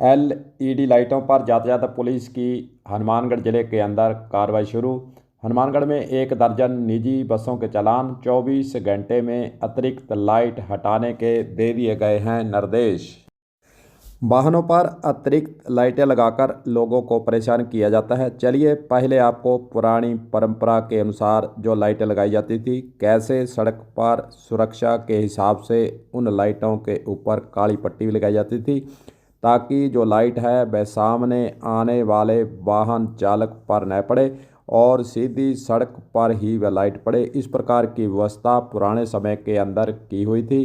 LED लाइटों पर यातायात पुलिस की हनुमानगढ़ जिले के अंदर कार्रवाई शुरू। हनुमानगढ़ में 1 दर्जन निजी बसों के चालान, 24 घंटे में अतिरिक्त लाइट हटाने के दे दिए गए हैं निर्देश। वाहनों पर अतिरिक्त लाइटें लगाकर लोगों को परेशान किया जाता है। चलिए पहले आपको पुरानी परंपरा के अनुसार जो लाइटें लगाई जाती थी, कैसे सड़क पर सुरक्षा के हिसाब से उन लाइटों के ऊपर काली पट्टी भी लगाई जाती थी, ताकि जो लाइट है वह सामने आने वाले वाहन चालक पर न पड़े और सीधी सड़क पर ही वह लाइट पड़े। इस प्रकार की व्यवस्था पुराने समय के अंदर की हुई थी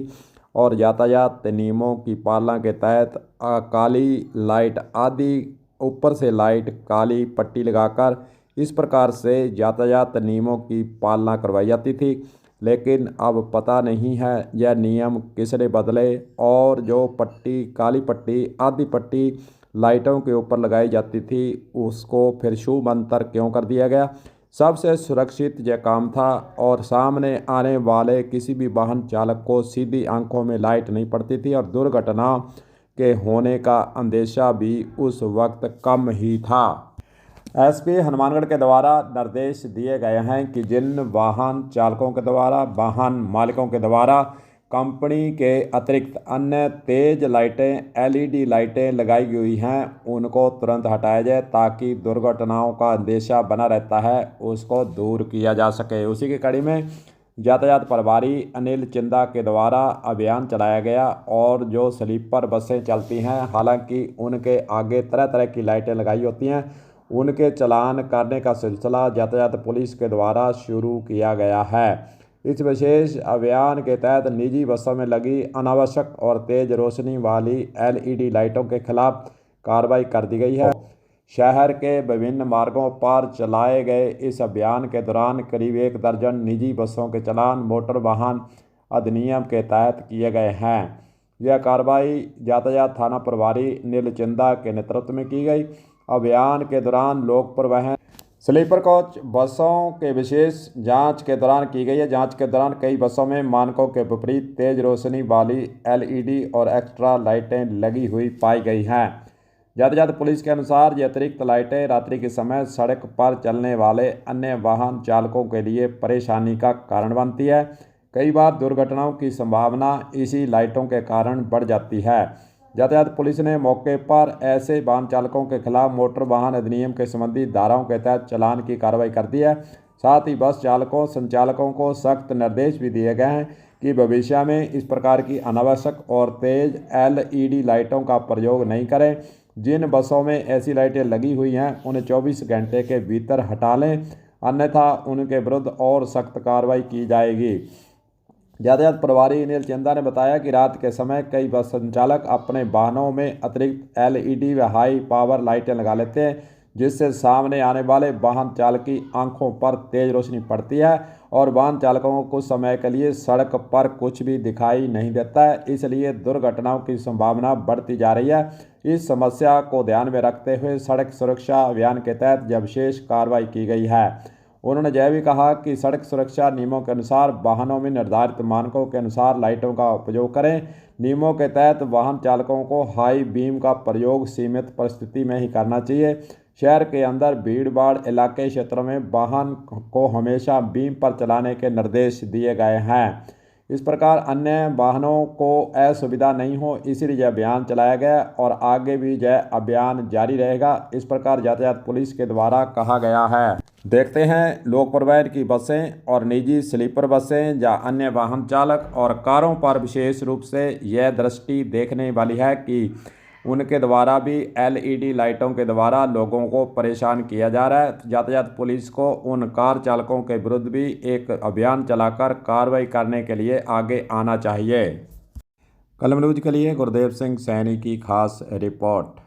और यातायात नियमों की पालना के तहत काली लाइट आदि ऊपर से लाइट काली पट्टी लगाकर इस प्रकार से यातायात नियमों की पालना करवाई जाती थी। लेकिन अब पता नहीं है यह नियम किसने बदले और जो पट्टी काली पट्टी आदि पट्टी लाइटों के ऊपर लगाई जाती थी उसको फिर शुभ अंतर क्यों कर दिया गया। सबसे सुरक्षित यह काम था और सामने आने वाले किसी भी वाहन चालक को सीधी आंखों में लाइट नहीं पड़ती थी और दुर्घटना के होने का अंदेशा भी उस वक्त कम ही था। एसपी हनुमानगढ़ के द्वारा निर्देश दिए गए हैं कि जिन वाहन चालकों के द्वारा वाहन मालिकों के द्वारा कंपनी के अतिरिक्त अन्य तेज लाइटें एलईडी लाइटें लगाई हुई हैं उनको तुरंत हटाया जाए, ताकि दुर्घटनाओं का अंदेशा बना रहता है उसको दूर किया जा सके। उसी की कड़ी में यातायात प्रभारी अनिल चिंदा के द्वारा अभियान चलाया गया और जो स्लीपर बसें चलती हैं, हालांकि उनके आगे तरह तरह की लाइटें लगाई होती हैं, उनके चालान करने का सिलसिला यातायात पुलिस के द्वारा शुरू किया गया है। इस विशेष अभियान के तहत निजी बसों में लगी अनावश्यक और तेज रोशनी वाली एलईडी लाइटों के खिलाफ कार्रवाई कर दी गई है। शहर के विभिन्न मार्गों पर चलाए गए इस अभियान के दौरान करीब 1 दर्जन निजी बसों के चालान मोटर वाहन अधिनियम के तहत किए गए हैं। यह कार्रवाई यातायात थाना प्रभारी नील चिंदा के नेतृत्व में की गई। अभियान के दौरान लोक परिवहन स्लीपर कोच बसों के विशेष जांच के दौरान की गई है। जांच के दौरान कई बसों में मानकों के विपरीत तेज रोशनी वाली एलईडी और एक्स्ट्रा लाइटें लगी हुई पाई गई हैं। यातायात पुलिस के अनुसार ये अतिरिक्त लाइटें रात्रि के समय सड़क पर चलने वाले अन्य वाहन चालकों के लिए परेशानी का कारण बनती है। कई बार दुर्घटनाओं की संभावना इसी लाइटों के कारण बढ़ जाती है। यातायात पुलिस ने मौके पर ऐसे वाहन चालकों के खिलाफ मोटर वाहन अधिनियम के संबंधी धाराओं के तहत चालान की कार्रवाई कर दी है। साथ ही बस चालकों संचालकों को सख्त निर्देश भी दिए गए हैं कि भविष्य में इस प्रकार की अनावश्यक और तेज एलईडी लाइटों का प्रयोग नहीं करें। जिन बसों में ऐसी लाइटें लगी हुई हैं उन्हें 24 घंटे के भीतर हटा लें, अन्यथा उनके विरुद्ध और सख्त कार्रवाई की जाएगी। यातायात प्रभारी अनिल चिंदा ने बताया कि रात के समय कई बस संचालक अपने वाहनों में अतिरिक्त एलईडी व हाई पावर लाइटें लगा लेते हैं, जिससे सामने आने वाले वाहन चालक की आंखों पर तेज रोशनी पड़ती है और वाहन चालकों को कुछ समय के लिए सड़क पर कुछ भी दिखाई नहीं देता है। इसलिए दुर्घटनाओं की संभावना बढ़ती जा रही है। इस समस्या को ध्यान में रखते हुए सड़क सुरक्षा अभियान के तहत यह विशेष कार्रवाई की गई है। उन्होंने यह भी कहा कि सड़क सुरक्षा नियमों के अनुसार वाहनों में निर्धारित मानकों के अनुसार लाइटों का उपयोग करें। नियमों के तहत वाहन चालकों को हाई बीम का प्रयोग सीमित परिस्थिति में ही करना चाहिए। शहर के अंदर भीड़ भाड़ इलाके क्षेत्रों में वाहन को हमेशा बीम पर चलाने के निर्देश दिए गए हैं। इस प्रकार अन्य वाहनों को असुविधा नहीं हो, इसीलिए यह अभियान चलाया गया और आगे भी यह अभियान जारी रहेगा। इस प्रकार यातायात पुलिस के द्वारा कहा गया है। देखते हैं लोक परिवहन की बसें और निजी स्लीपर बसें या अन्य वाहन चालक और कारों पर विशेष रूप से यह दृष्टि देखने वाली है कि उनके द्वारा भी एलईडी लाइटों के द्वारा लोगों को परेशान किया जा रहा है। यातायात पुलिस को उन कार चालकों के विरुद्ध भी एक अभियान चलाकर कार्रवाई करने के लिए आगे आना चाहिए। कलम न्यूज़ के लिए गुरदेव सिंह सैनी की खास रिपोर्ट।